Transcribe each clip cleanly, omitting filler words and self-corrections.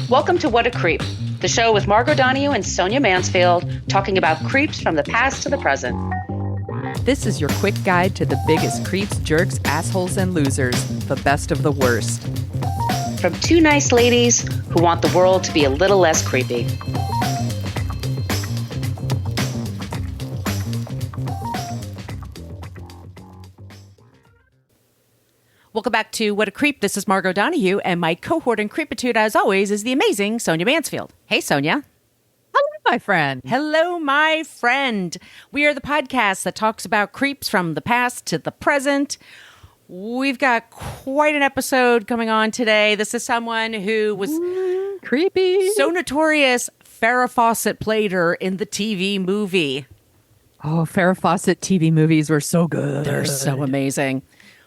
Welcome to What a Creep, the show with Margot Donohue and Sonia Mansfield, talking about creeps from the past to the present. This is your quick guide to the biggest creeps, jerks, assholes, and losers, the best of the worst. From two nice ladies who want the world to be a little less creepy. Welcome back to What a Creep. This is Margot Donohue, and my cohort in creepitude, as always, is the amazing Sonia Mansfield. Hey, Sonia. Hello, my friend. Hello, my friend. We are the podcast that talks about creeps from the past to the present. We've got quite an episode coming on today. This is someone who was creepy. So notorious. Farrah Fawcett played her in the TV movie. Oh, Farrah Fawcett TV movies were so good. They're so amazing.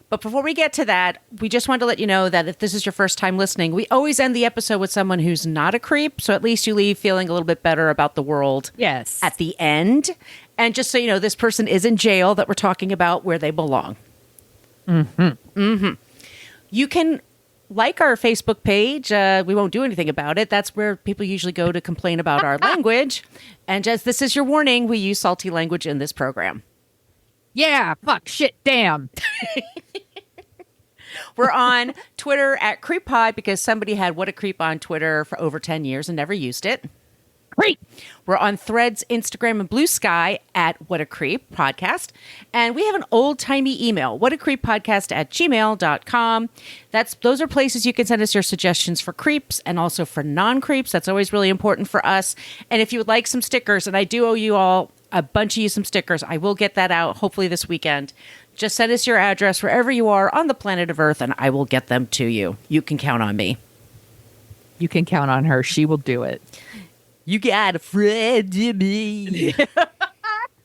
But before we get to that, we just wanted to let you know that if this is your first time listening, we always end the episode with someone who's not a creep. So at least you leave feeling a little bit better about the world at the end. And just so you know, this person is in jail that we're talking about where they belong. You can like our Facebook page. We won't do anything about it. That's where people usually go to complain about our language. And just this is your warning, we use salty language in this program. Yeah, fuck, shit, damn. We're on Twitter at CreepPod because somebody had What a Creep on Twitter for over 10 years and never used it. Great. We're on Threads, Instagram, and Blue Sky at What a Creep Podcast. And we have an old-timey email, whatacreeppodcast@gmail.com. Those are places you can send us your suggestions for creeps and also for non-creeps. That's always really important for us. And if you would like some stickers, and I do owe you all a bunch of you some stickers, I will get that out hopefully this weekend. Just send us your address wherever you are on the planet of Earth, and I will get them to you. You can count on me. You can count on her. She will do it. You got a friend in me.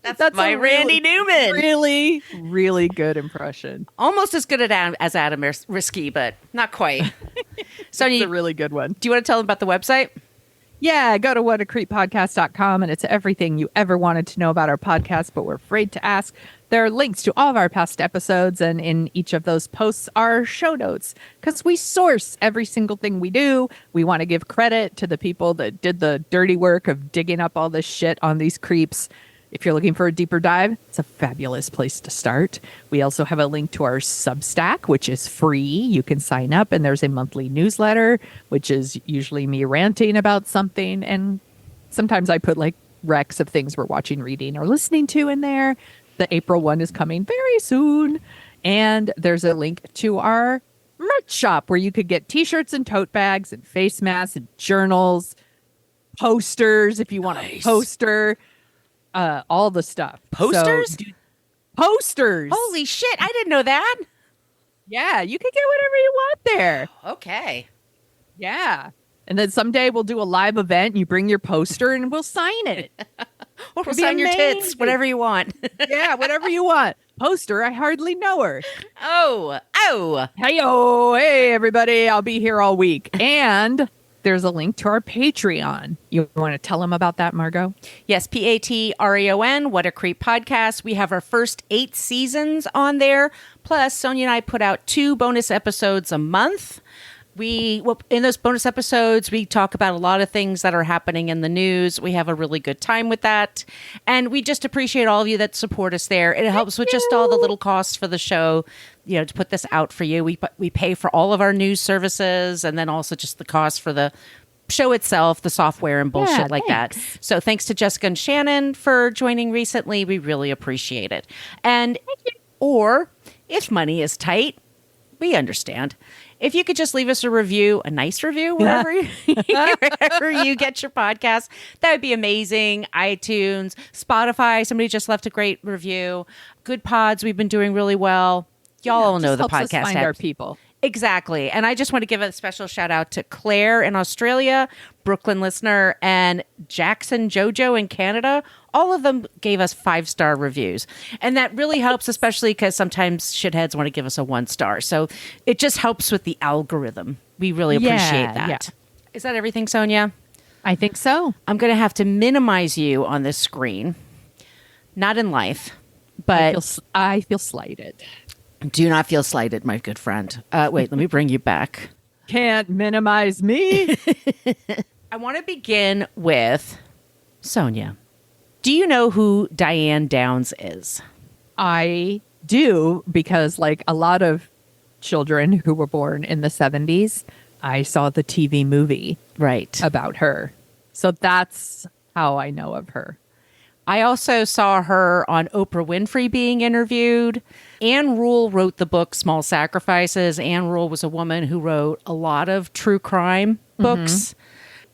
That's my Randy Newman. Really, really good impression. Almost as good as Adam Risky, but not quite. Sonia, it's a really good one. Do you want to tell them about the website? Yeah, go to whatacreeppodcast.com, and it's everything you ever wanted to know about our podcast, but we're afraid to ask. There are links to all of our past episodes, and in each of those posts are show notes, because we source every single thing we do. We want to give credit to the people that did the dirty work of digging up all this shit on these creeps. If you're looking for a deeper dive, it's a fabulous place to start. We also have a link to our Substack, which is free. You can sign up, and there's a monthly newsletter, which is usually me ranting about something. And sometimes I put like recs of things we're watching, reading, or listening to in there. The April one is coming very soon. And there's a link to our merch shop where you could get t-shirts and tote bags and face masks and journals, posters if you want a poster. All the stuff. Posters? So, posters. Holy shit, I didn't know that. Yeah, you can get whatever you want there. Okay. Yeah. And then someday we'll do a live event and you bring your poster and we'll sign it. Or we'll sign your tits, whatever you want. Yeah, whatever you want. Poster, I hardly know her. Oh. Hey, everybody. I'll be here all week. And there's a link to our Patreon. You want to tell them about that, Margot? Yes, Patreon, What a Creep Podcast. We have our first 8 seasons on there. Plus, Sonia and I put out 2 bonus episodes a month. In those bonus episodes, we talk about a lot of things that are happening in the news. We have a really good time with that. And we just appreciate all of you that support us there. It helps with just all the little costs for the show, to put this out for you. We pay for all of our news services and then also just the cost for the show itself, the software and bullshit that. So thanks to Jessica and Shannon for joining recently. We really appreciate it. And or if money is tight, we understand. If you could just leave us a review, a nice review, wherever you get your podcast, that would be amazing. iTunes, Spotify, somebody just left a great review. Good Pods, we've been doing really well. Y'all all know the podcast. Us find our people. Exactly. And I just want to give a special shout out to Claire in Australia, Brooklyn listener, and Jackson Jojo in Canada. All of them gave us 5-star reviews. And that really helps, especially because sometimes shitheads want to give us a 1-star. So it just helps with the algorithm. We really appreciate that. Yeah. Is that everything, Sonia? I think so. I'm going to have to minimize you on this screen. Not in life, but I feel slighted. Do not feel slighted, my good friend. Wait, let me bring you back. Can't minimize me. I want to begin with Sonia. Do you know who Diane Downs is? I do, because like a lot of children who were born in the 70s, I saw the TV movie Right. about her. So that's how I know of her. I also saw her on Oprah Winfrey being interviewed. Anne Rule wrote the book Small Sacrifices. Anne Rule was a woman who wrote a lot of true crime books.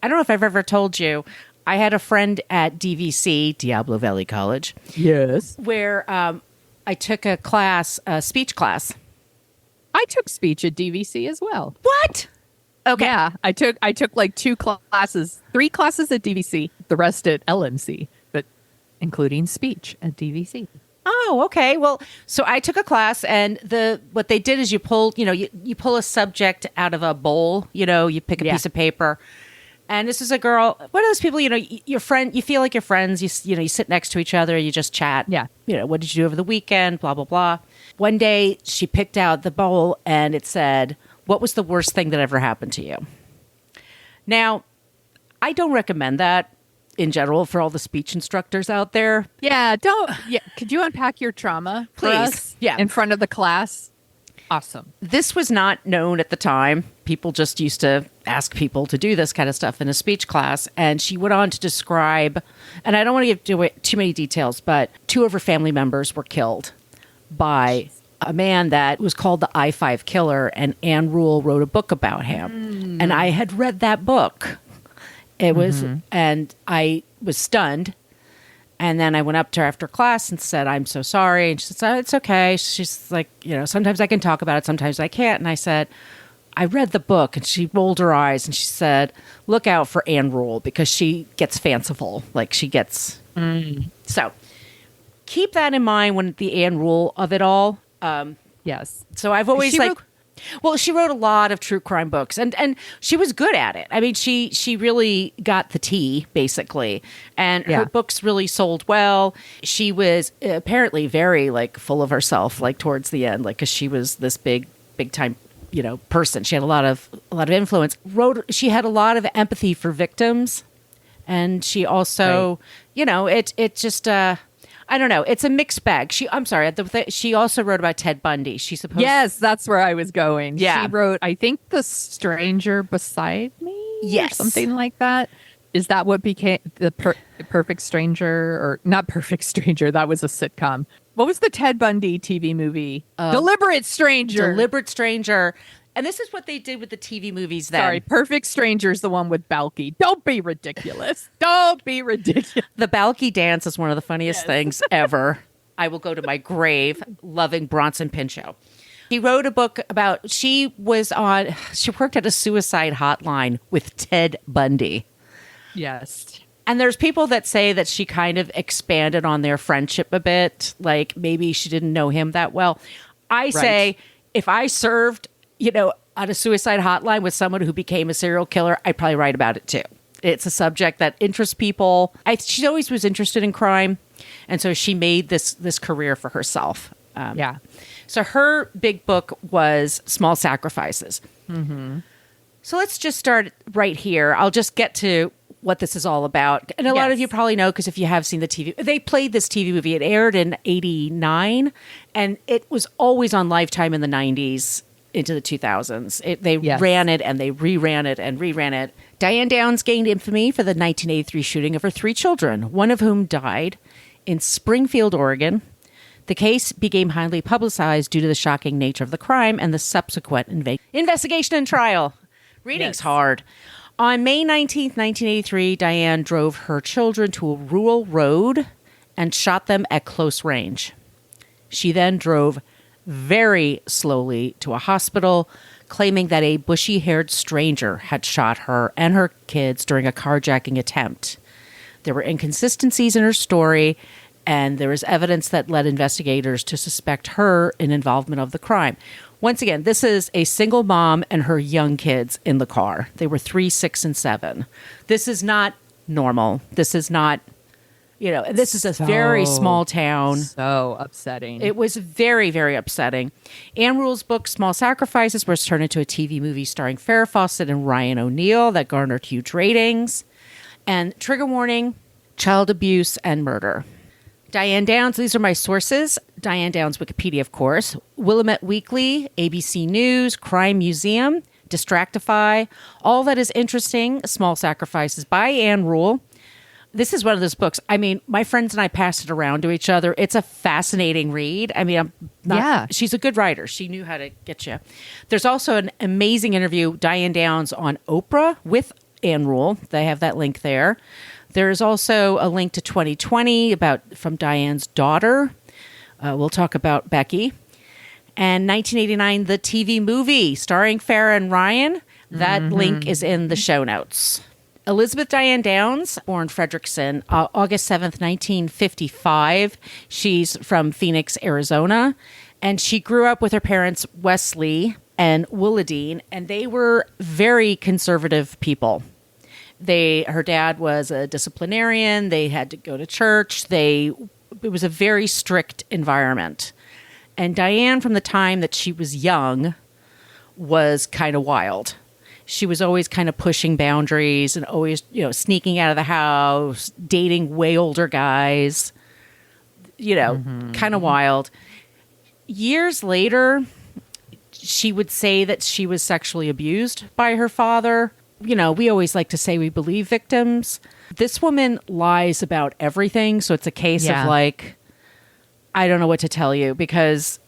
I don't know if I've ever told you, I had a friend at DVC, Diablo Valley College, Yes. where I took a class, a speech class. I took speech at DVC as well. What? Okay. Yeah, I took like 3 classes at DVC, the rest at LMC, but including speech at DVC. Oh, okay. Well, so I took a class, and what they did is you pull a subject out of a bowl. You pick a piece of paper, and this is a girl. One of those people, your friend. You feel like you're friends. You sit next to each other. You just chat. Yeah. What did you do over the weekend? Blah blah blah. One day she picked out the bowl, and it said, "What was the worst thing that ever happened to you?" Now, I don't recommend that in general for all the speech instructors out there. Yeah, could you unpack your trauma for Please. us? Yeah. In front of the class? Awesome. This was not known at the time. People just used to ask people to do this kind of stuff in a speech class. And she went on to describe, and I don't want to give too many details, but 2 of her family members were killed by a man that was called the I-5 killer, and Anne Rule wrote a book about him. And I had read that book. It was, and I was stunned. And then I went up to her after class and said, "I'm so sorry." And she said, "Oh, it's okay." She's like, sometimes I can talk about it, sometimes I can't. And I said, "I read the book." And she rolled her eyes and she said, "Look out for Anne Rule, because she gets fanciful. Like she gets." So keep that in mind when the Anne Rule of it all. Yes. So I've always She she wrote a lot of true crime books, and she was good at it. I mean, she really got the tea, basically, and her books really sold well. She was apparently very full of herself, towards the end, because she was this big time, person. She had a lot of influence. She had a lot of empathy for victims, and she also, it just. I don't know. It's a mixed bag. She also wrote about Ted Bundy. Yes, that's where I was going. Yeah. She wrote, I think, The Stranger Beside Me? Yes. Or something like that. Is that what became the Perfect Stranger? Or not Perfect Stranger. That was a sitcom. What was the Ted Bundy TV movie? Deliberate Stranger. Deliberate Stranger. And this is what they did with the TV movies then. Sorry, Perfect Stranger is the one with Balky. Don't be ridiculous. Don't be ridiculous. The Balky dance is one of the funniest things ever. I will go to my grave loving Bronson Pinchot. He wrote a book about, she worked at a suicide hotline with Ted Bundy. Yes. And there's people that say that she kind of expanded on their friendship a bit. Like maybe she didn't know him that well. I say, if I served, on a suicide hotline with someone who became a serial killer, I'd probably write about it too. It's a subject that interests people. She always was interested in crime. And so she made this career for herself. Yeah. So her big book was Small Sacrifices. So let's just start right here. I'll just get to what this is all about. And a lot of you probably know, because if you have seen the TV, they played this TV movie. It aired in 1989, and it was always on Lifetime in the 90s into the 2000s. They ran it, and they reran it and reran it. Diane Downs gained infamy for the 1983 shooting of her 3 children, one of whom died in Springfield, Oregon. The case became highly publicized due to the shocking nature of the crime and the subsequent investigation and trial. Reading's hard. On May 19th, 1983, Diane drove her children to a rural road and shot them at close range. She then drove very slowly to a hospital, claiming that a bushy-haired stranger had shot her and her kids during a carjacking attempt. There were inconsistencies in her story, and there was evidence that led investigators to suspect her in involvement of the crime. Once again, this is a single mom and her young kids in the car. They were 3, 6, and 7. This is not normal. This is not This is a very small town. So upsetting. It was very, very upsetting. Anne Rule's book, Small Sacrifices, was turned into a TV movie starring Farrah Fawcett and Ryan O'Neal that garnered huge ratings. And trigger warning, child abuse and murder. Diane Downs, these are my sources. Diane Downs, Wikipedia, of course. Willamette Weekly, ABC News, Crime Museum, Distractify. All That Is Interesting, Small Sacrifices by Anne Rule. This is one of those books. I mean, my friends and I passed it around to each other. It's a fascinating read. I mean, she's a good writer. She knew how to get you. There's also an amazing interview, Diane Downs on Oprah with Anne Rule. They have that link there. There's also a link to 2020 from Diane's daughter. We'll talk about Becky. And 1989, the TV movie starring Farrah and Ryan. That link is in the show notes. Elizabeth Diane Downs, born Frederickson, August 7th, 1955. She's from Phoenix, Arizona. And she grew up with her parents, Wesley and Willadine, and they were very conservative people. Her dad was a disciplinarian. They had to go to church. It was a very strict environment. And Diane, from the time that she was young, was kind of wild. She was always kind of pushing boundaries and always, sneaking out of the house, dating way older guys, kind of wild. Years later, she would say that she was sexually abused by her father. We always like to say we believe victims. This woman lies about everything. So it's a case of I don't know what to tell you, because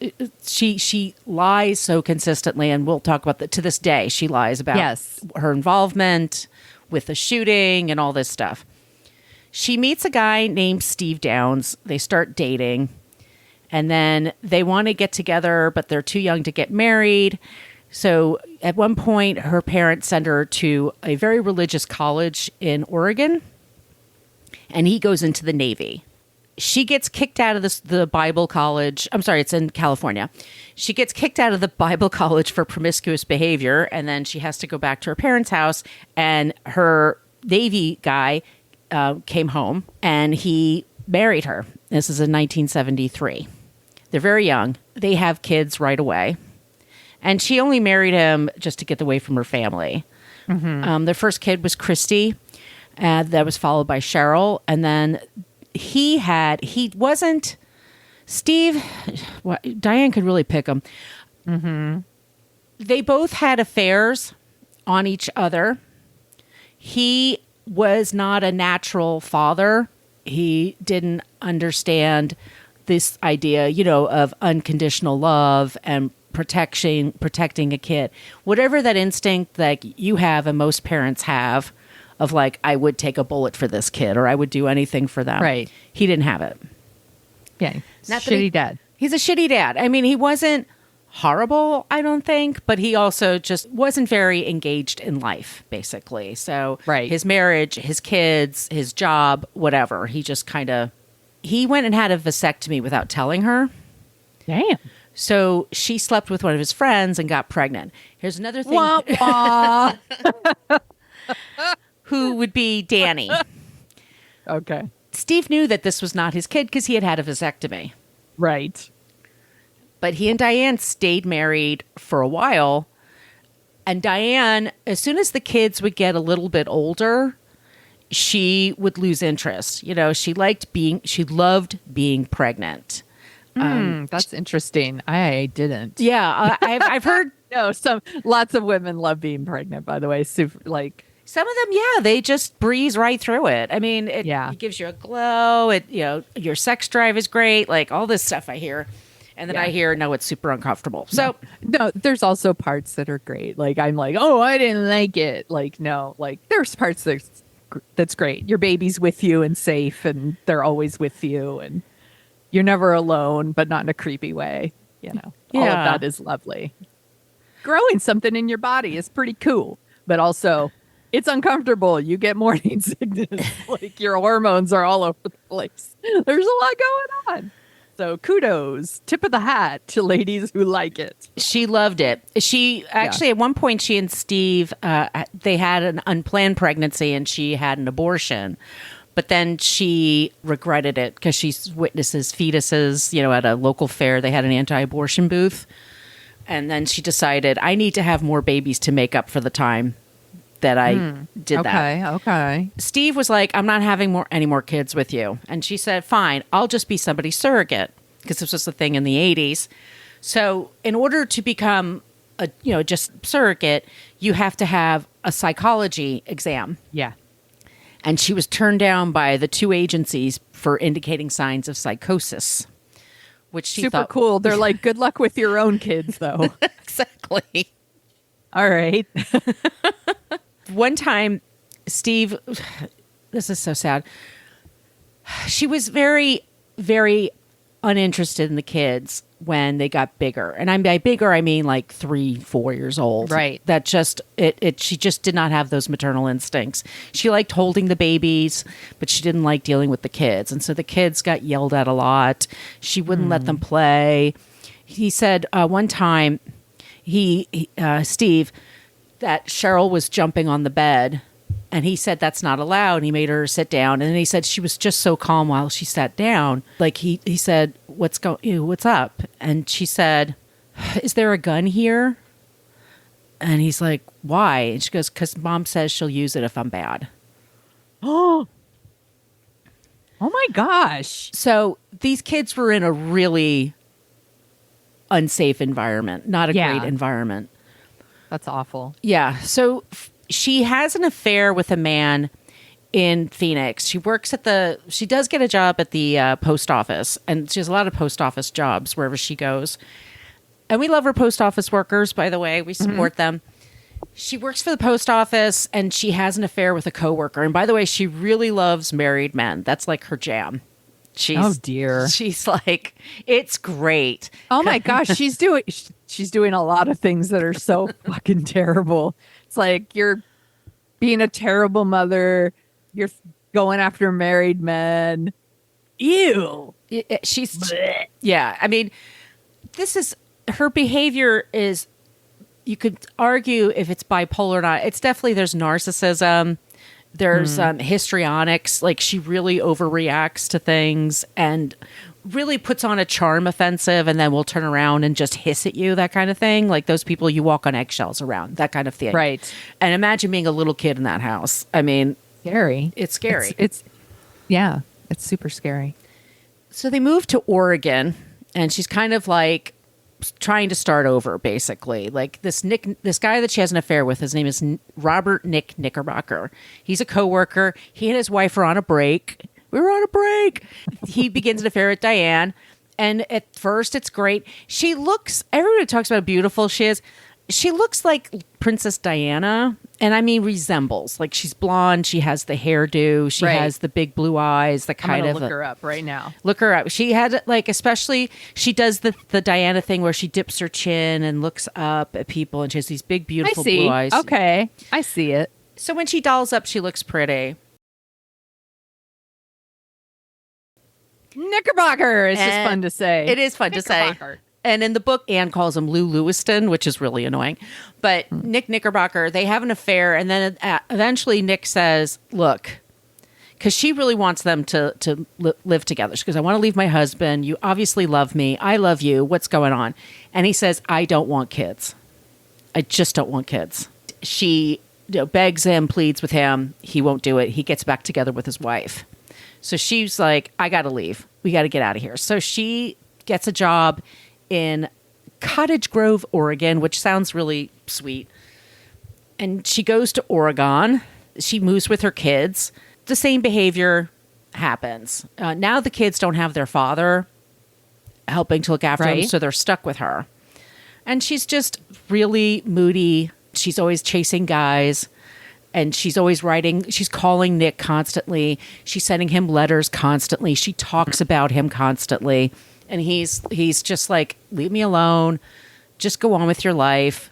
she lies so consistently, and we'll talk about that to this day. She lies about her involvement with the shooting and all this stuff. She meets a guy named Steve Downs. They start dating, and then they want to get together, but they're too young to get married. So at one point, her parents send her to a very religious college in Oregon, and he goes into the Navy. She gets kicked out of the Bible college. I'm sorry, it's in California. She gets kicked out of the Bible college for promiscuous behavior, and then she has to go back to her parents' house, and her Navy guy came home, and he married her. This is in 1973. They're very young. They have kids right away. And she only married him just to get away from her family. Their first kid was Christy. That was followed by Cheryl. And then Steve, Diane could really pick him. They both had affairs on each other. He was not a natural father. He didn't understand this idea, of unconditional love and protecting a kid. Whatever that instinct that you have and most parents have of I would take a bullet for this kid, or I would do anything for them. Right. He didn't have it. Yeah. Shitty dad. He's a shitty dad. I mean, he wasn't horrible, I don't think, but he also just wasn't very engaged in life, basically. So his marriage, his kids, his job, whatever, he just he went and had a vasectomy without telling her. Damn. So she slept with one of his friends and got pregnant. Here's another thing. Wah, wah. Who would be Danny. Okay. Steve knew that this was not his kid because he had had a vasectomy. Right. But he and Diane stayed married for a while. And Diane, as soon as the kids would get a little bit older, she would lose interest. She loved being pregnant. That's interesting. I didn't. Yeah, I've heard. No, lots of women love being pregnant, by the way. Super, some of them, they just breeze right through it. I mean, it gives you a glow. Your sex drive is great. All this stuff I hear. And then I hear, no, it's super uncomfortable. So no, there's also parts that are great. I'm oh, I didn't like it. No, there's parts that's great. Your baby's with you and safe, and they're always with you, and you're never alone, but not in a creepy way. All of that is lovely. Growing something in your body is pretty cool, but also it's uncomfortable. You get morning sickness. Your hormones are all over the place. There's a lot going on. So kudos, tip of the hat to ladies who like it. She loved it. She actually, at one point, she and Steve, they had an unplanned pregnancy and she had an abortion. But then she regretted it because she witnesses fetuses, at a local fair. They had an anti-abortion booth. And then she decided, I need to have more babies to make up for the time that I did that. Okay. Steve was like, I'm not having any more kids with you. And she said, fine, I'll just be somebody's surrogate. Because this was the thing in the 80s. So in order to become just surrogate, you have to have a psychology exam. Yeah. And she was turned down by the two agencies for indicating signs of psychosis, which she Super thought cool. They're like, good luck with your own kids, though. exactly. All right. One time, Steve, this is so sad. She was very, very uninterested in the kids when they got bigger. And by bigger, I mean like 3-4 years old. Right. That just, she just did not have those maternal instincts. She liked holding the babies, but she didn't like dealing with the kids. And so the kids got yelled at a lot. She wouldn't let them play. He said one time, Steve, that Cheryl was jumping on the bed. And he said, that's not allowed. And he made her sit down. And then he said she was just so calm while she sat down. Like he said, what's up? And she said, is there a gun here? And he's like, why? And she goes, because Mom says she'll use it if I'm bad. Oh my gosh. So these kids were in a really unsafe environment, not a great environment. That's awful. Yeah. So she has an affair with a man in Phoenix. She does get a job at the post office, and she has a lot of post office jobs wherever she goes. And we love our post office workers, by the way. We support them. She works for the post office, and she has an affair with a coworker. And by the way, she really loves married men. That's like her jam. Oh dear. She's like, it's great. Oh my gosh, she's doing a lot of things that are so fucking terrible. It's like you're being a terrible mother. You're going after married men. Ew. She's Blech. yeah. I mean, her behavior is. You could argue if it's bipolar or not. It's definitely there's narcissism. There's histrionics. Like she really overreacts to things and really puts on a charm offensive and then will turn around and just hiss at you, that kind of thing. Like those people you walk on eggshells around, that kind of thing. Right. And imagine being a little kid in that house. I mean, Scary. it's scary. It's super scary. So they moved to Oregon and she's kind of like trying to start over, basically. Like this guy that she has an affair with, his name is Robert Nick Knickerbocker. He's a coworker. He and his wife are on a break. We were on a break. He begins an affair with Diane. And at first it's great. Everybody talks about how beautiful she is. She looks like Princess Diana. And I mean resembles. Like she's blonde. She has the hairdo. She has the big blue eyes. The kind of look her up right now. Look her up. She had especially she does the Diana thing where she dips her chin and looks up at people, and she has these big beautiful blue eyes. Okay, I see it. So when she dolls up, she looks pretty. Knickerbocker is just fun to say. It is fun to say. And in the book, Anne calls him Lou Lewiston, which is really annoying. But Nick Knickerbocker, they have an affair. And then eventually Nick says, look, because she really wants them to live together. She goes, I want to leave my husband. You obviously love me. I love you. What's going on? And he says, I don't want kids. I just don't want kids. She begs him, pleads with him. He won't do it. He gets back together with his wife. So she's like, I got to leave. We got to get out of here. So she gets a job in Cottage Grove, Oregon, which sounds really sweet. And she goes to Oregon. She moves with her kids. The same behavior happens. Now the kids don't have their father helping to look after them, so they're stuck with her. And she's just really moody. She's always chasing guys. And she's always writing. She's calling Nick constantly. She's sending him letters constantly. She talks about him constantly. And he's just like, leave me alone. Just go on with your life.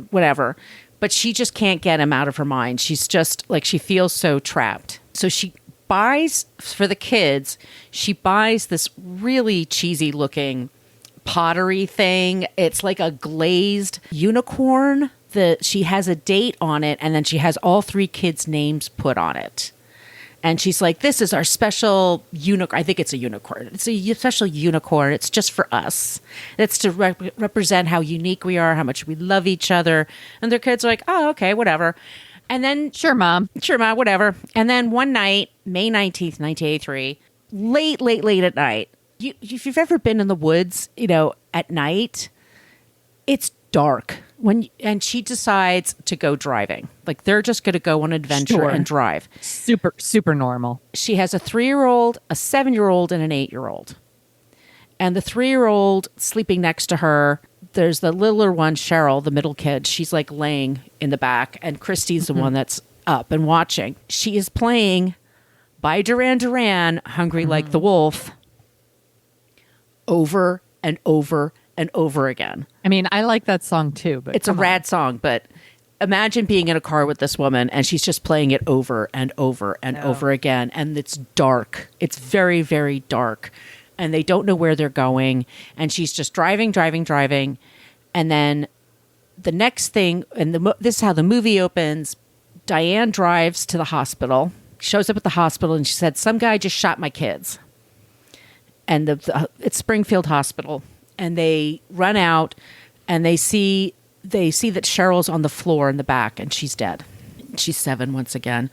Whatever. But she just can't get him out of her mind. She's just like, she feels so trapped. So she buys, for the kids, she buys this really cheesy looking pottery thing. It's like a glazed unicorn. She has a date on it, and then she has all 3 kids' names put on it. And she's like, this is our special unicorn. I think it's a unicorn. It's a special unicorn. It's just for us. It's to represent how unique we are, how much we love each other. And their kids are like, oh, okay, whatever. And then, Sure, Mom, whatever. And then one night, May 19th, 1983, late at night, if you've ever been in the woods, at night, it's dark. And she decides to go driving. Like, they're just going to go on an adventure Sure. and drive. Super normal. She has a 3-year-old, a 7-year-old, and an 8-year-old. And the 3-year-old sleeping next to her, there's the littler one, Cheryl, the middle kid. She's like laying in the back, and Christy's the one that's up and watching. She is playing by Duran Duran, Hungry Like the Wolf, over and over and over again. I mean, I like that song too, but It's a rad song, but imagine being in a car with this woman and she's just playing it over and over and over again. And it's dark. It's very, very dark. And they don't know where they're going. And she's just driving. And then the next thing, and this is how the movie opens. Diane drives to the hospital, shows up at the hospital, and she said, some guy just shot my kids. And it's Springfield Hospital. And they run out and they see that Cheryl's on the floor in the back and she's dead. She's 7 once again.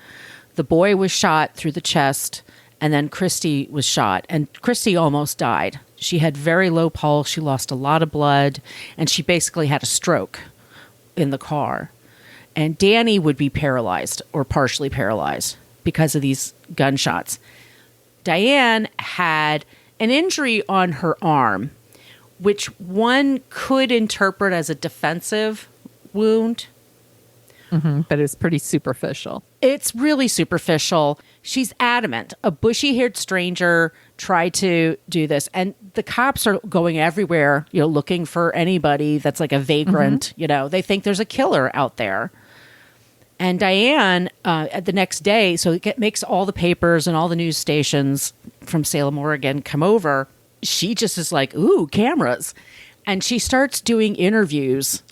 The boy was shot through the chest, and then Christy was shot, and Christy almost died. She had very low pulse. She lost a lot of blood, and she basically had a stroke in the car. And Danny would be paralyzed or partially paralyzed because of these gunshots. Diane had an injury on her arm, which one could interpret as a defensive wound. but it's pretty superficial. It's really superficial. She's adamant. A bushy-haired stranger tried to do this. And the cops are going everywhere, looking for anybody that's like a vagrant. They think there's a killer out there. And Diane, at the next day, so it makes all the papers and all the news stations from Salem, Oregon come over. She just is like, ooh, cameras. And she starts doing interviews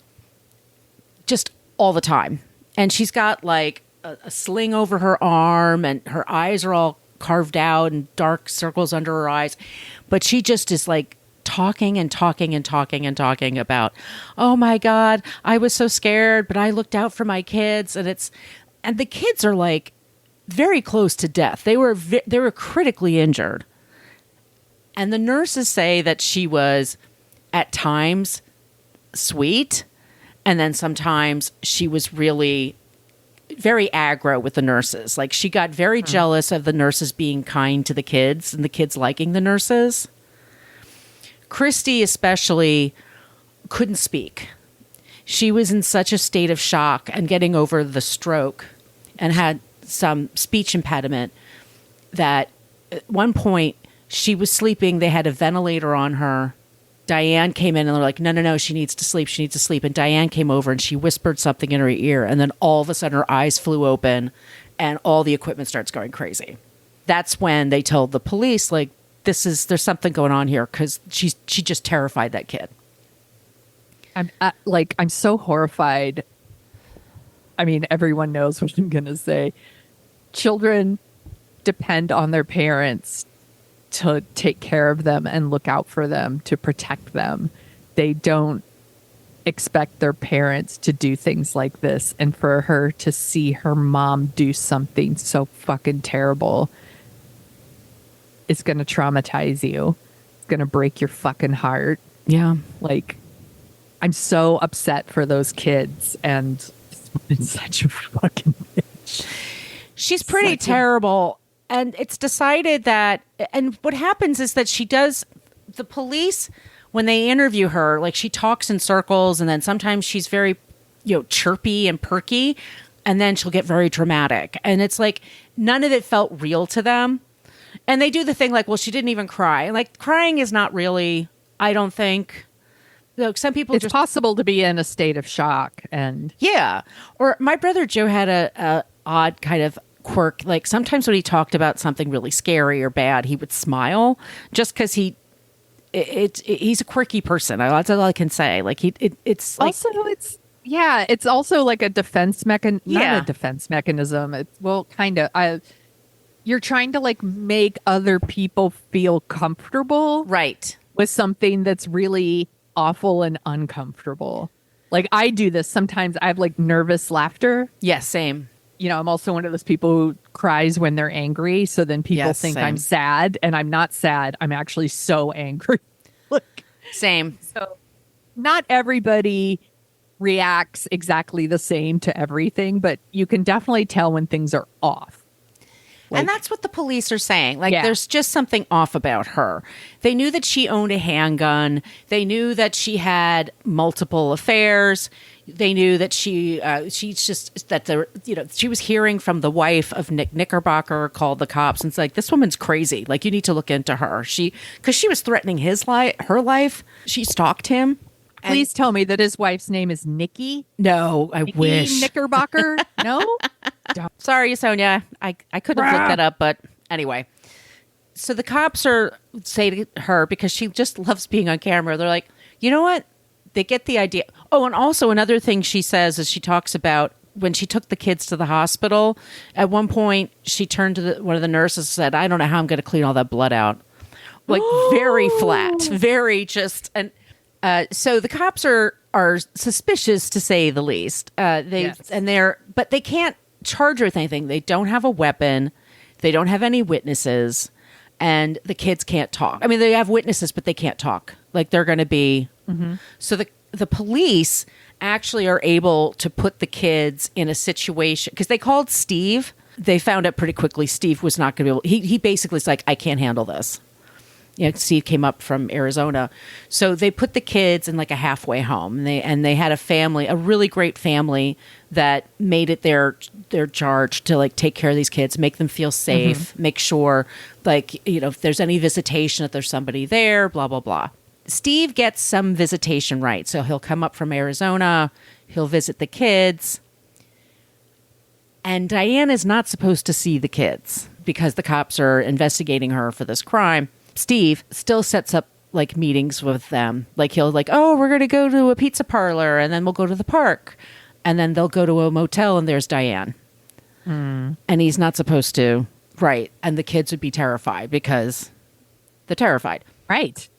just all the time. And she's got like a sling over her arm, and her eyes are all carved out and dark circles under her eyes. But she just is like talking about, oh my God, I was so scared, but I looked out for my kids. And the kids are like very close to death. They were critically injured. And the nurses say that she was at times sweet, and then sometimes she was really very aggro with the nurses. Like, she got very jealous of the nurses being kind to the kids and the kids liking the nurses. Christy especially couldn't speak. She was in such a state of shock and getting over the stroke and had some speech impediment that at one point she was sleeping. They had a ventilator on her. Diane came in and they're like, no, she needs to sleep. And Diane came over and she whispered something in her ear. And then all of a sudden her eyes flew open and all the equipment starts going crazy. That's when they told the police, like, there's something going on here, because she just terrified that kid. I'm so horrified. I mean, everyone knows what I'm going to say. Children depend on their parents to take care of them and look out for them, to protect them. They don't expect their parents to do things like this. And for her to see her mom do something so fucking terrible, it's going to traumatize you. It's going to break your fucking heart. Yeah. Like, I'm so upset for those kids, and it's such a fucking bitch. She's pretty terrible. And it's decided that, and what happens is that the police, when they interview her, like, she talks in circles, and then sometimes she's very, chirpy and perky, and then she'll get very dramatic. And it's like, none of it felt real to them. And they do the thing like, well, she didn't even cry. Like, crying is not really, I don't think. Some people it's possible to be in a state of shock, and yeah. Or my brother Joe had a odd kind of quirk. Like, sometimes when he talked about something really scary or bad, he would smile just because he's a quirky person. That's all I can say. Like, it's like, also it's also like a defense mechanism. Yeah. Not a defense mechanism. Kind of. you're trying to like make other people feel comfortable Right. with something that's really awful and uncomfortable. Like I do this sometimes. I have like nervous laughter. Yes, same. You know, I'm also one of those people who cries when they're angry. So then people Yes, think same. I'm sad, and I'm not sad. I'm actually so angry. Like, Same. so not everybody reacts exactly the same to everything, but you can definitely tell when things are off. And that's what the police are saying. Like, Yeah. there's just something off about her. They knew that she owned a handgun. They knew that she had multiple affairs. They knew that she was hearing from the wife of Nick Knickerbocker, called the cops, and it's like, this woman's crazy. Like, you need to look into her. Because she was threatening her life. She stalked him. Please tell me that his wife's name is Nikki. No, I Nikki wish. Knickerbocker. No. Sorry, Sonia. I could have looked that up, but anyway. So the cops say to her, because she just loves being on camera, they're like, you know what? They get the idea. Oh, and also another thing she says is she talks about when she took the kids to the hospital. At one point, she turned to one of the nurses and said, I don't know how I'm going to clean all that blood out. Like, very flat, very just... So the cops are suspicious, to say the least. But they can't charge her with anything. They don't have a weapon. They don't have any witnesses, and the kids can't talk. I mean, they have witnesses, but they can't talk. Like, they're going to be. Mm-hmm. So the police actually are able to put the kids in a situation, because they called Steve. They found out pretty quickly Steve was not going to be able. He basically is like, I can't handle this. You know, Steve came up from Arizona. So they put the kids in like a halfway home. And they had a family, a really great family, that made it their charge to like take care of these kids, make them feel safe, make sure, like, you know, if there's any visitation, that there's somebody there, blah, blah, blah. Steve gets some visitation rights. So he'll come up from Arizona, he'll visit the kids. And Diane is not supposed to see the kids because the cops are investigating her for this crime. Steve still sets up like meetings with them. Like, he'll like, oh, we're going to go to a pizza parlor, and then we'll go to the park, and then they'll go to a motel, and there's Diane. And he's not supposed to. Right. And the kids would be terrified because they're terrified. Right.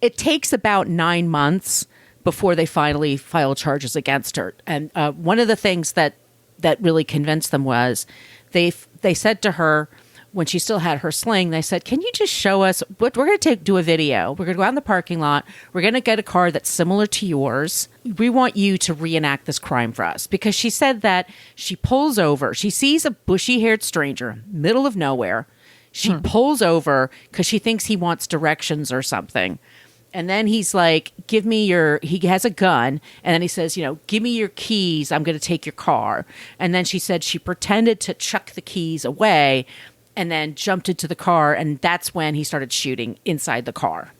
It takes about 9 months before they finally file charges against her. And one of the things that really convinced them was they said to her, when she still had her sling, they said, can you just show us what we're going to do a video. We're going to go out in the parking lot. We're going to get a car that's similar to yours. We want you to reenact this crime for us. Because she said that she pulls over. She sees a bushy-haired stranger, middle of nowhere. She pulls over because she thinks he wants directions or something. And then he's like, he has a gun. And then he says, you know, give me your keys. I'm going to take your car. And then she said she pretended to chuck the keys away and then jumped into the car, and that's when he started shooting inside the car.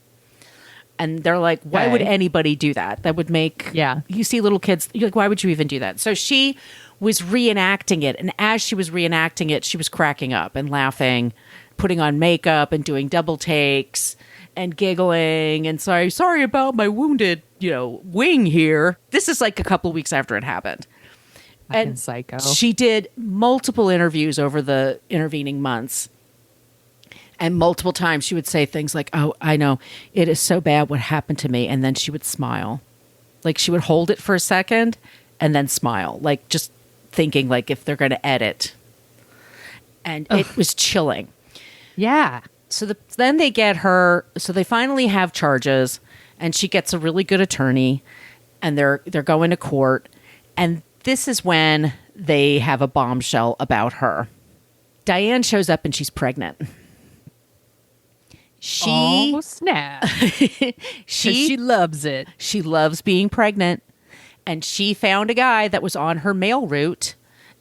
And they're like, why would anybody do that? That would make... Yeah. You see little kids, you're like, why would you even do that? So she was reenacting it, and as she was reenacting it, she was cracking up and laughing, putting on makeup and doing double takes and giggling and sorry about my wounded, wing here. This is like a couple weeks after it happened. And psycho. She did multiple interviews over the intervening months. And multiple times she would say things like, oh, I know, it is so bad what happened to me. And then she would smile. Like, she would hold it for a second and then smile. Like, just thinking, like, if they're going to edit. And it was chilling. Yeah. So then they get her. So they finally have charges. And she gets a really good attorney. And they're going to court. And this is when they have a bombshell about her. Diane shows up and she's pregnant. Oh, snap. She loves it. She loves being pregnant. And she found a guy that was on her mail route.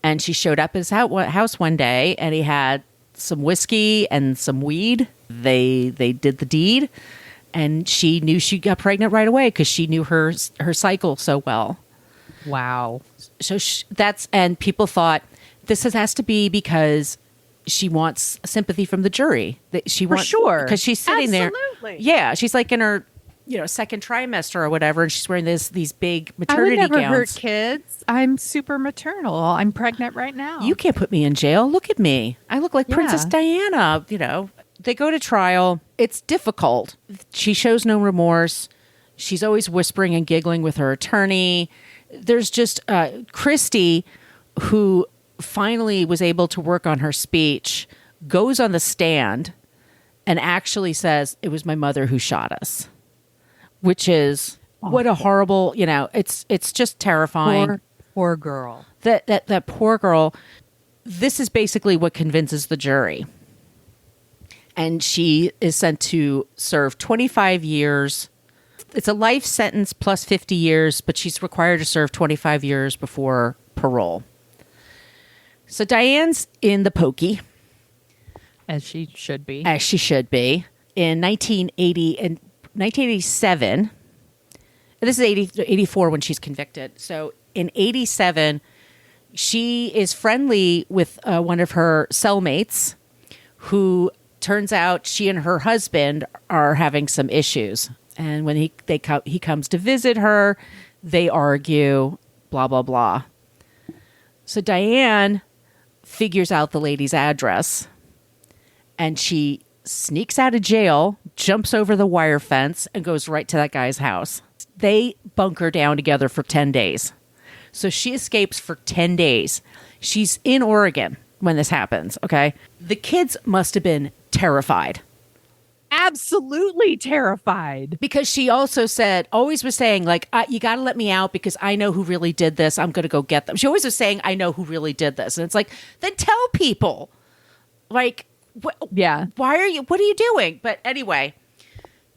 And she showed up at his house one day, and he had some whiskey and some weed. They did the deed. And she knew she got pregnant right away because she knew her cycle so well. Wow. So and people thought this has to be because she wants sympathy from the jury. That she wants, sure, because she's sitting Absolutely. there. Yeah, she's like in her, second trimester or whatever, and she's wearing these big I would maternity never gowns. hurt kids. I'm super maternal. I'm pregnant right now. You can't put me in jail. Look at me. I look like Princess Diana. They go to trial. It's difficult. She shows no remorse. She's always whispering and giggling with her attorney. There's just Christy, who finally was able to work on her speech, goes on the stand and actually says, "It was my mother who shot us," which is what a horrible, it's just terrifying. Poor girl. That poor girl. This is basically what convinces the jury. And she is sent to serve 25 years. It's a life sentence plus 50 years, but she's required to serve 25 years before parole. So Diane's in the pokey. As she should be. As she should be. In 1987, and this is 84 when she's convicted. So in 87, she is friendly with one of her cellmates, who turns out she and her husband are having some issues. And when he comes to visit her, they argue, blah, blah, blah. So Diane figures out the lady's address, and she sneaks out of jail, jumps over the wire fence, and goes right to that guy's house. They bunker down together for 10 days. So she escapes for 10 days. She's in Oregon when this happens, okay? The kids must have been terrified. Absolutely terrified. Because she also always was saying, like, you got to let me out because I know who really did this. I'm going to go get them. She always was saying, I know who really did this. And it's like, then tell people. Like, what are you doing? But anyway,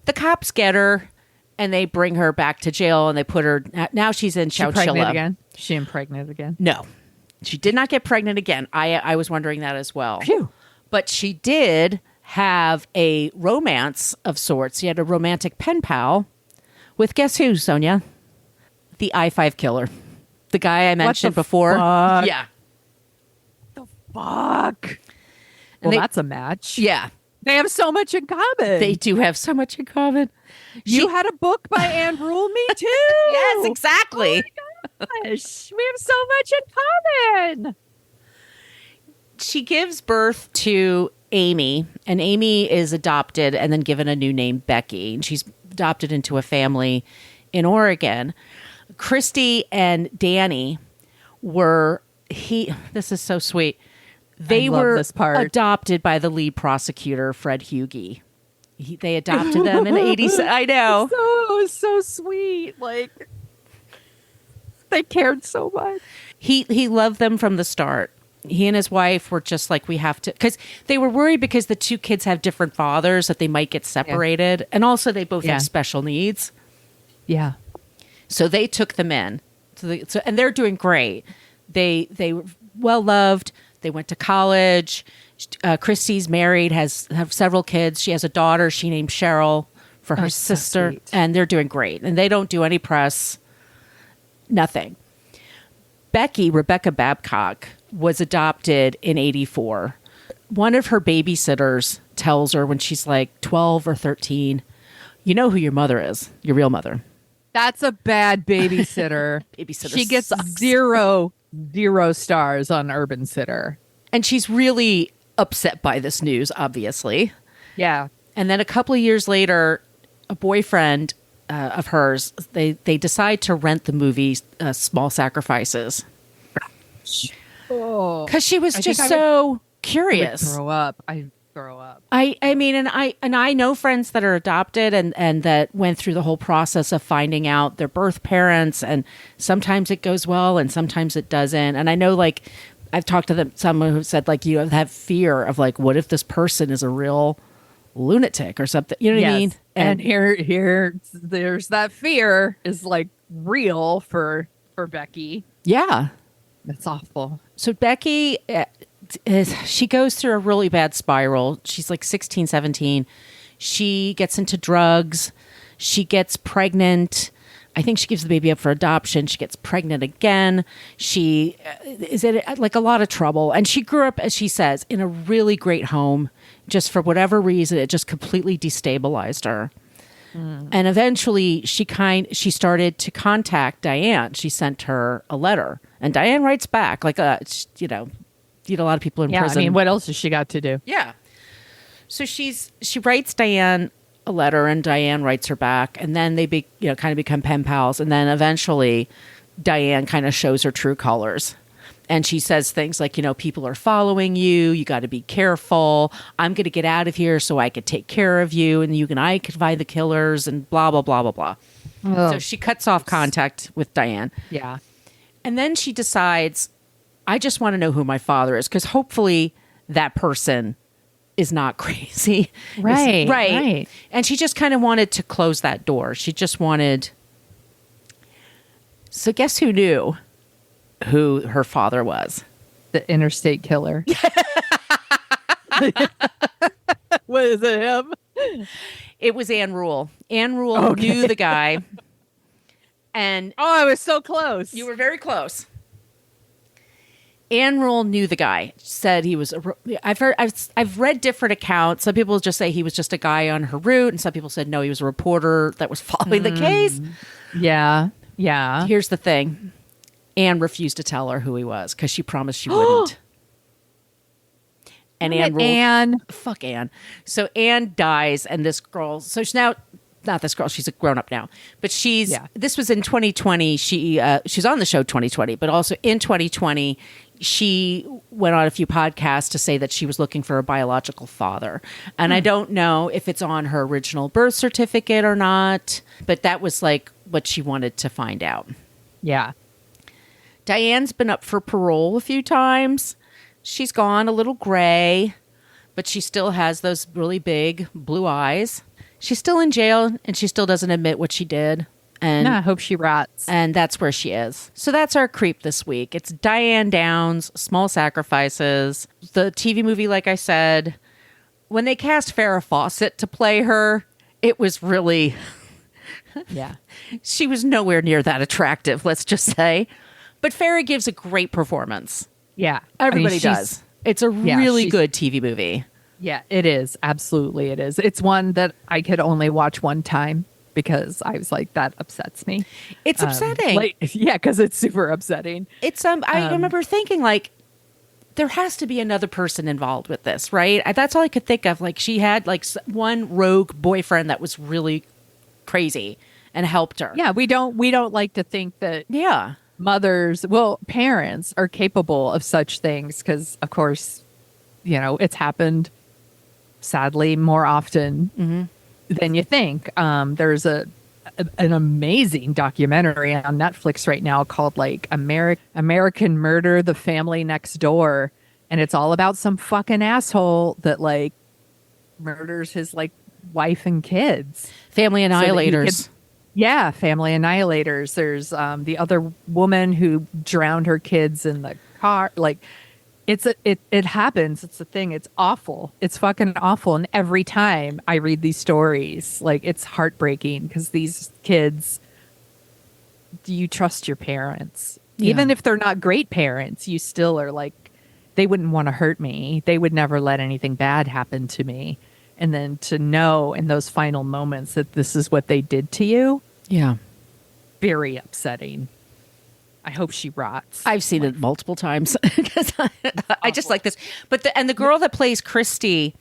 the cops get her and they bring her back to jail and they put her, now she's in Chowchilla. She impregnated again? No, she did not get pregnant again. I was wondering that as well. Phew. But she did have a romance of sorts. She had a romantic pen pal with, guess who, Sonia? The I-5 killer. The guy I mentioned before. Fuck? Yeah. The fuck? Well, that's a match. Yeah. They have so much in common. They do have so much in common. You had a book by Anne Rule, me too. Yes, exactly. Oh my gosh. We have so much in common. She gives birth to Amy, and Amy is adopted and then given a new name, Becky. And she's adopted into a family in Oregon. Christy and Danny this is so sweet. They were adopted by the lead prosecutor, Fred Hughey. They adopted them in the 80s. I know. So sweet. Like, they cared so much. He loved them from the start. He and his wife were just like, we have to, because they were worried because the two kids have different fathers that they might get separated. Yeah. And also they both have special needs. Yeah. So they took them in. And they're doing great. They were well loved. They went to college. Christy's married, have several kids. She has a daughter she named Cheryl for her sister. So and they're doing great. And they don't do any press. Nothing. Rebecca Babcock, was adopted in 84. One of her babysitters tells her when she's like 12 or 13, you know who your mother is, your real mother. That's a bad babysitter. Babysitter She gets sucks. zero stars on Urban Sitter. And she's really upset by this news, obviously. Yeah. And then a couple of years later, a boyfriend of hers, they decide to rent the movie Small Sacrifices. Because she was just so curious. I throw up. I mean, and I know friends that are adopted and that went through the whole process of finding out their birth parents, and sometimes it goes well and sometimes it doesn't. And I know, like, I've talked to someone who said, like, you have fear of, like, what if this person is a real lunatic or something? You know what I mean? And here, there's that fear is, like, real for Becky. Yeah. That's awful. So Becky, she goes through a really bad spiral. She's like 16, 17. She gets into drugs. She gets pregnant. I think she gives the baby up for adoption. She gets pregnant again. She is in like a lot of trouble. And she grew up, as she says, in a really great home. Just for whatever reason, it just completely destabilized her. And eventually she started to contact Diane. She sent her a letter, and Diane writes back like a a lot of people in prison. I mean, what else has she got to do? Yeah. So she writes Diane a letter, and Diane writes her back, and then they kind of become pen pals, and then eventually Diane kind of shows her true colors. And she says things like, people are following you. You got to be careful. I'm going to get out of here so I could take care of you. And you and I could find the killers and blah, blah, blah, blah, blah. Oh. So she cuts off contact with Diane. Yeah. And then she decides, I just want to know who my father is, because hopefully that person is not crazy. Right. Right. And she just kind of wanted to close that door. She just wanted. So guess who knew who her father was? The interstate killer. Was it him? It was Ann Rule. Ann Rule knew the guy. And I was so close. you were very close. Ann Rule knew the guy. Said he was. I've read different accounts. Some people just say he was just a guy on her route, and some people said no, he was a reporter that was following the case. Yeah. Yeah. Here's the thing. Anne refused to tell her who he was because she promised she wouldn't. And Anne ruled, Anne. fuck Anne. So Anne dies, and this girl. So she's now not this girl. She's a grown up now, but This was in 2020. She's on the show 2020, but also in 2020, she went on a few podcasts to say that she was looking for a biological father, and I don't know if it's on her original birth certificate or not, but that was like what she wanted to find out. Yeah. Diane's been up for parole a few times. She's gone a little gray, but she still has those really big blue eyes. She's still in jail, and she still doesn't admit what she did. And I hope she rots. And that's where she is. So that's our creep this week. It's Diane Downs, Small Sacrifices. The TV movie, like I said, when they cast Farrah Fawcett to play her, it was really... Yeah. She was nowhere near that attractive, let's just say. But Farrah gives a great performance. Yeah. Everybody does. It's a really good TV movie. Yeah, it is. Absolutely, it is. It's one that I could only watch one time because I was like, that upsets me. It's upsetting. Because it's super upsetting. It's I remember thinking like, there has to be another person involved with this, right? That's all I could think of. Like she had like one rogue boyfriend that was really crazy and helped her. Yeah, we don't like to think that. Yeah. Parents are capable of such things because, of course, it's happened, sadly, more often than you think. There's an amazing documentary on Netflix right now called like American Murder, The Family Next Door. And it's all about some fucking asshole that like murders his like wife and kids. Family Annihilators. Family Annihilators. There's the other woman who drowned her kids in the car. Like, it happens. It's a thing. It's awful. It's fucking awful. And every time I read these stories, like, it's heartbreaking because these kids, do you trust your parents? Yeah. Even if they're not great parents, you still are like, they wouldn't want to hurt me. They would never let anything bad happen to me. And then to know in those final moments that this is what they did to you. Yeah. Very upsetting. I hope she rots. I've seen it multiple times because I just like this. But the girl that plays Christy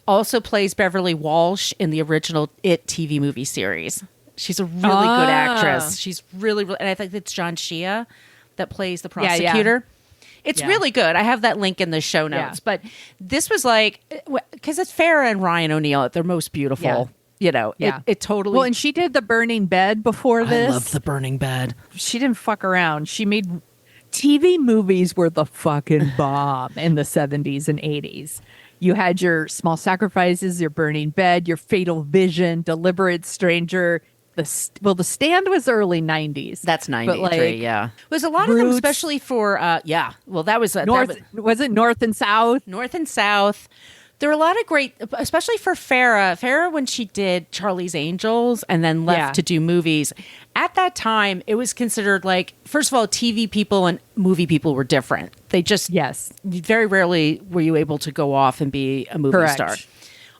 also plays Beverly Walsh in the original It TV movie series. She's a really good actress. She's really, and I think it's John Shea that plays the prosecutor. Yeah. It's really good. I have that link in the show notes. Yeah. But this was like, because it's Farrah and Ryan O'Neal at their most beautiful. Yeah. It totally. Well, and she did The Burning Bed before this. I love The Burning Bed. She didn't fuck around. She made TV movies were the fucking bomb in the 70s and 80s. You had your Small Sacrifices, your Burning Bed, your Fatal Vision, Deliberate Stranger. The Stand was early 90s. That's 93, yeah. It was a lot of them, especially for, Well, that was... was it North and South? North and South. There were a lot of great, especially for Farrah. Farrah, when she did Charlie's Angels and then left to do movies, at that time, it was considered like, first of all, TV people and movie people were different. They just... Yes. Very rarely were you able to go off and be a movie star.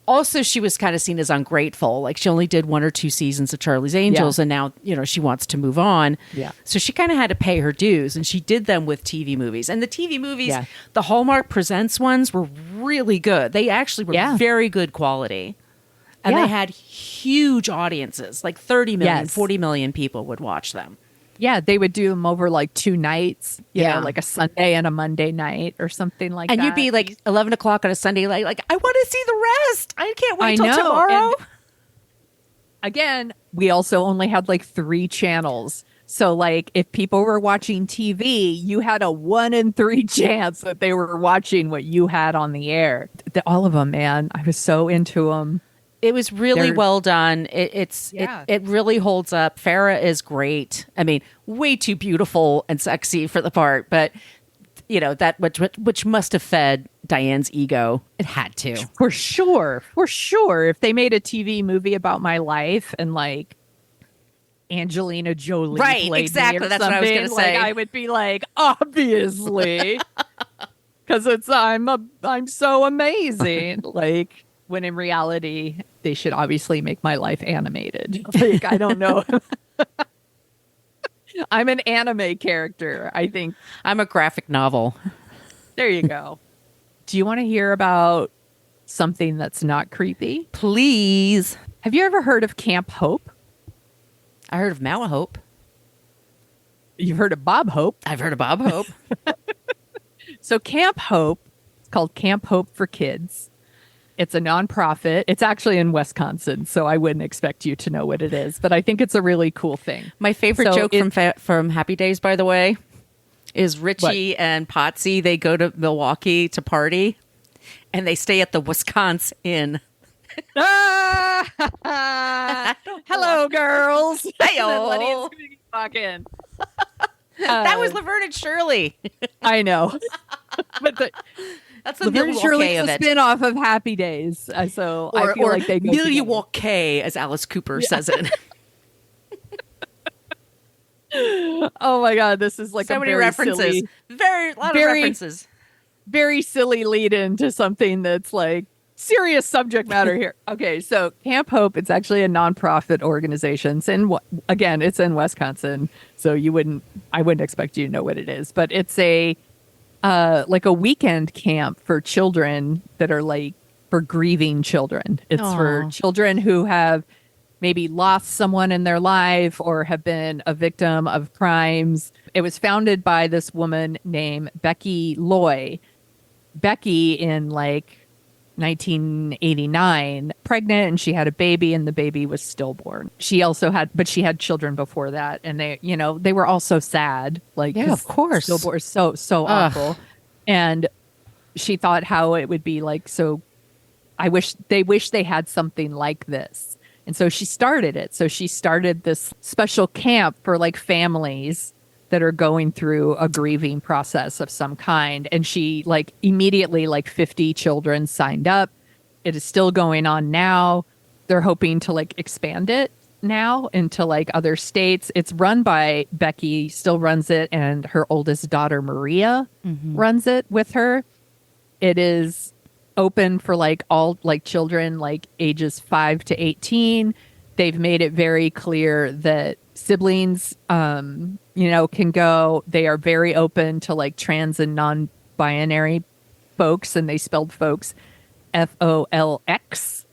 Also, she was kind of seen as ungrateful. Like she only did 1 or 2 seasons of Charlie's Angels, and now she wants to move on. Yeah. So she kind of had to pay her dues, and she did them with TV movies. And the TV movies, the Hallmark Presents ones, were really good. They actually were very good quality, and they had huge audiences. Like 30 million, 40 million people would watch them. Yeah, they would do them over like 2 nights, you know, like a Sunday and a Monday night or something like that. And you'd be like 11 o'clock on a Sunday, like I want to see the rest. I can't wait till tomorrow. And again, we also only had like 3 channels. So like if people were watching TV, you had a 1 in 3 chance that they were watching what you had on the air. All of them, man. I was so into them. It was really well done. It really holds up. Farrah is great. I mean, way too beautiful and sexy for the part, but that which must have fed Diane's ego. It had to. For sure. If they made a TV movie about my life and like Angelina Jolie played exactly. me or That's what I was going to say. I would be like, obviously, because I'm so amazing. Like. When in reality, they should obviously make my life animated. Like, I don't know. I'm an anime character, I think. I'm a graphic novel. There you go. Do you want to hear about something that's not creepy? Please. Have you ever heard of Camp Hope? I heard of Mount Hope. You've heard of Bob Hope? I've heard of Bob Hope. So Camp Hope, it's called Camp Hope for Kids. It's a nonprofit. It's actually in Wisconsin, so I wouldn't expect you to know what it is, but I think it's a really cool thing. My favorite joke from Happy Days, by the way, is Richie and Potsy. They go to Milwaukee to party, and they stay at the Wisconsin Inn. Hello, girls. Hey-o. Fucking. That was Laverne and Shirley. I know. But that's the Milwaukee of a it. spin-off of Happy Days. So I feel like they go Milwaukee, as Alice Cooper says it. Oh my God, this is like so a many very references. Silly, A lot of references. Very silly lead into something that's like serious subject matter here. Okay, so Camp Hope, it's actually a nonprofit organization. It's it's in Wisconsin, so I wouldn't expect you to know what it is, but it's a weekend camp for children that are like for grieving children. It's for children who have maybe lost someone in their life or have been a victim of crimes. It was founded by this woman named Becky Loy. Becky in like 1989, pregnant, and she had a baby, and the baby was stillborn. She had children before that, and they were all so sad. Like, yeah, of course, stillborn is so awful. And she thought how it would be like. So, they wish they had something like this, and so she started it. So she started this special camp for like families that are going through a grieving process of some kind. And she like immediately, like 50 children signed up. It is still going on now. They're hoping to like expand it now into like other states. It's run by Becky, still runs it, and her oldest daughter, Maria, runs it with her. It is open for like all like children like ages 5 to 18. They've made it very clear that siblings, can go. They are very open to like trans and non-binary folks, and they spelled folks FOLX.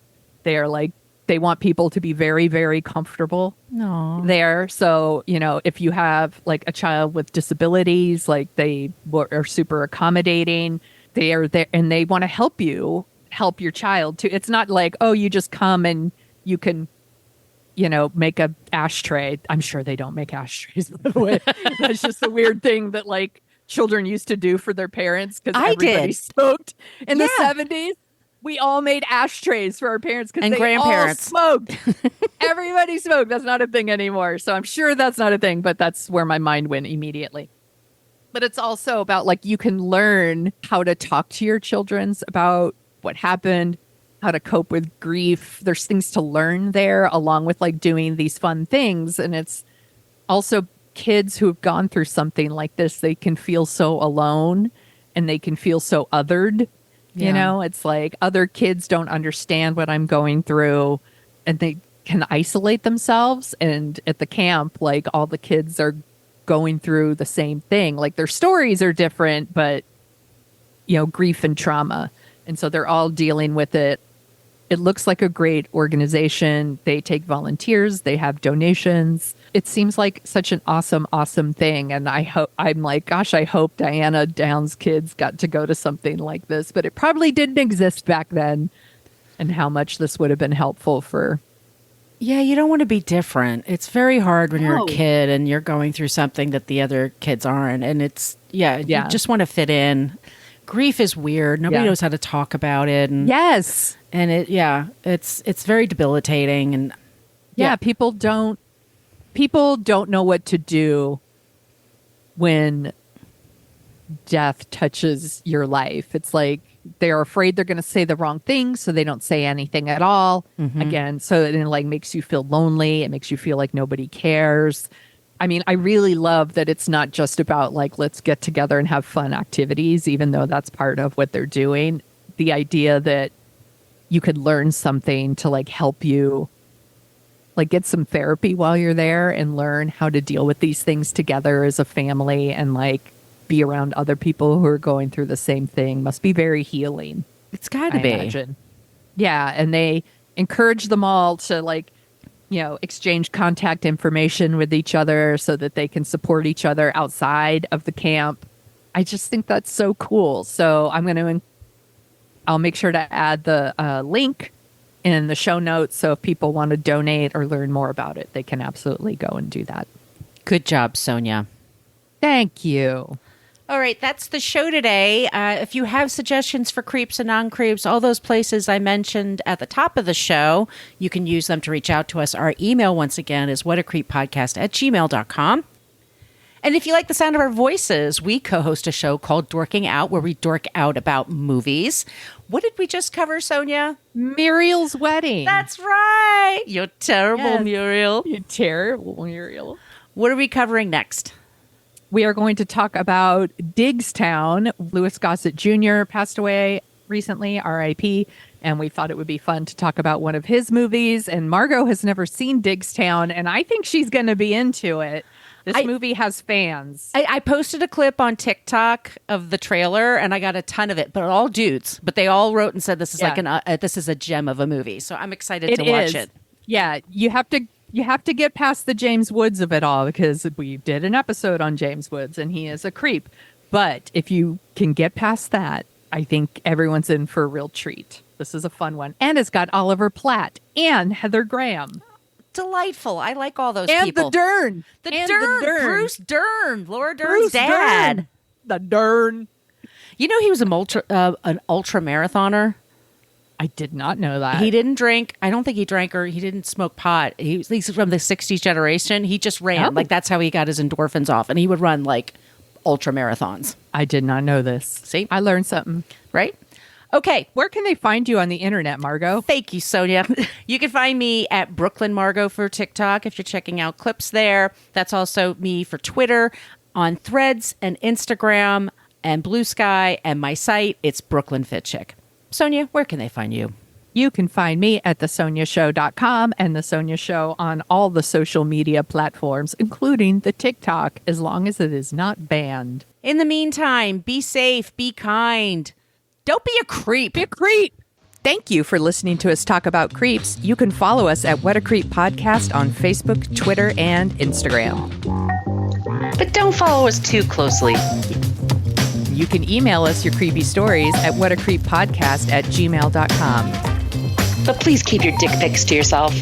They are like, they want people to be very, very comfortable there. So, if you have like a child with disabilities, like they are super accommodating. They are there and they want to help your child too. It's not like, oh, you just come and you can make a ashtray. I'm sure they don't make ashtrays, by the way. That's just a weird thing that like children used to do for their parents because everybody smoked in the 70s. We all made ashtrays for our parents because they grandparents all smoked. Everybody smoked. That's not a thing anymore. So I'm sure that's not a thing, but that's where my mind went immediately. But it's also about like you can learn how to talk to your children about what happened, how to cope with grief. There's things to learn there along with like doing these fun things. And it's also kids who've gone through something like this. They can feel so alone and they can feel so othered. You know, it's like other kids don't understand what I'm going through and they can isolate themselves. And at the camp, like all the kids are going through the same thing. Like their stories are different, but, you know, grief and trauma. And so they're all dealing with it. It looks like a great organization. They take volunteers. They have donations. It seems like such an awesome, awesome thing. And I'm like, gosh, I hope Diane Downs' kids got to go to something like this. But it probably didn't exist back then. And how much this would have been helpful for. Yeah, you don't want to be different. It's very hard when you're a kid and you're going through something that the other kids aren't. And it's, you just want to fit in. Grief is weird. Nobody knows how to talk about it. And, yes. And it's very debilitating. And people don't know what to do when death touches your life. It's like they're afraid they're going to say the wrong thing, so they don't say anything at all. Again, so it like makes you feel lonely. It makes you feel like nobody cares. I mean, I really love that it's not just about like, let's get together and have fun activities, even though that's part of what they're doing. The idea that you could learn something to like help you like get some therapy while you're there and learn how to deal with these things together as a family and like be around other people who are going through the same thing must be very healing. It's got to be. Imagine. Yeah. And they encourage them all to like, you know, exchange contact information with each other so that they can support each other outside of the camp. I just think that's so cool. So I'll make sure to add the link in the show notes. So if people want to donate or learn more about it, they can absolutely go and do that. Good job, Sonia. Thank you. All right, that's the show today. If you have suggestions for creeps and non-creeps, all those places I mentioned at the top of the show, you can use them to reach out to us. Our email, once again, is whatacreeppodcast@gmail.com. And if you like the sound of our voices, we co-host a show called Dorking Out, where we dork out about movies. What did we just cover, Sonia? Muriel's wedding. That's right. You're terrible, Muriel. You're terrible, Muriel. What are we covering next? We are going to talk about Diggstown. Louis Gossett Jr. passed away recently, R.I.P., and we thought it would be fun to talk about one of his movies. And Margot has never seen Diggstown, and I think she's going to be into it. This movie has fans. I posted a clip on TikTok of the trailer, and I got a ton of it, but all dudes. But they all wrote and said this is this is a gem of a movie. So I'm excited to watch it. Yeah, you have to get past the James Woods of it all, because we did an episode on James Woods and he is a creep. But if you can get past that, I think everyone's in for a real treat. This is a fun one. And it's got Oliver Platt and Heather Graham. Delightful. I like all those and people. The Dern. The Dern. Bruce Dern. Laura Dern's dad. Dern. The Dern. You know he was an ultra marathoner? I did not know that. He didn't drink. I don't think he drank or he didn't smoke pot. He's from the 60s generation. He just ran. Like that's how he got his endorphins off. And he would run like ultra marathons. I did not know this. See? I learned something. Right? Okay. Where can they find you on the internet, Margot? Thank you, Sonia. You can find me at Brooklyn Margot for TikTok if you're checking out clips there. That's also me for Twitter, on Threads and Instagram and Blue Sky, and my site, it's Brooklyn Fit Chick. Sonia, where can they find you? You can find me at thesoniashow.com and The Sonia Show on all the social media platforms, including the TikTok, as long as it is not banned. In the meantime, be safe, be kind. Don't be a creep. Be a creep. Thank you for listening to us talk about creeps. You can follow us at What a Creep Podcast on Facebook, Twitter, and Instagram. But don't follow us too closely. You can email us your creepy stories at whatacreeppodcast@gmail.com. But please keep your dick pics to yourself.